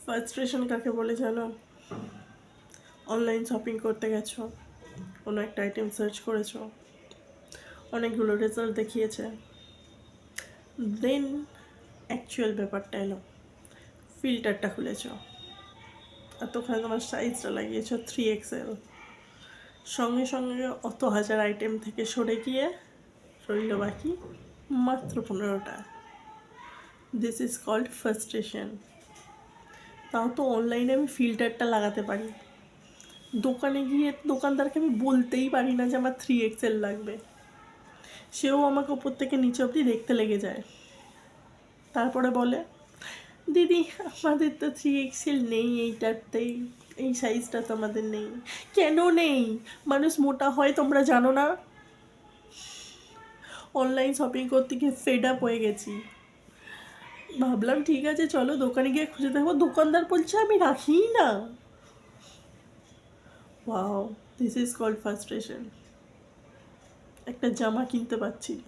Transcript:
Frustration কাকে বলে জানো? অনলাইন শপিং করতে গেছো, কোনো একটা আইটেম সার্চ করেছো, অনেকগুলো রেজাল্ট দেখিয়েছে, দেন অ্যাকচুয়াল ব্যাপারটা এলো, ফিল্টারটা খুলেছ, এতক্ষণে তোমার সাইজটা লাগিয়েছো 3XL, সঙ্গে সঙ্গে অত হাজার আইটেম থেকে সরে গিয়ে রইল বাকি মাত্র 15টা। This is called frustration. তাও তো অনলাইনে আমি ফিল্টারটা লাগাতে পারি, দোকানে গিয়ে দোকানদারকে আমি বলতেই পারি না যে আমার 3XL লাগবে, সেও আমাকে ওপর থেকে নিচে অবধি দেখতে লেগে যায়। তারপরে বলে, দিদি আমাদের তো 3XL নেই এইটাতেই, এই সাইজটা তো আমাদের নেই। কেন নেই? মানুষ মোটা হয় তোমরা জানো না? অনলাইন শপিং করতে গিয়ে ফেড আপ হয়ে গেছি, ভাবলাম ঠিক আছে চলো দোকানে গিয়ে খুঁজে দেখবো, দোকানদার বলছে আমি রাখিই না। Wow, this is called frustration. একটা জামা কিনতে পারছি না,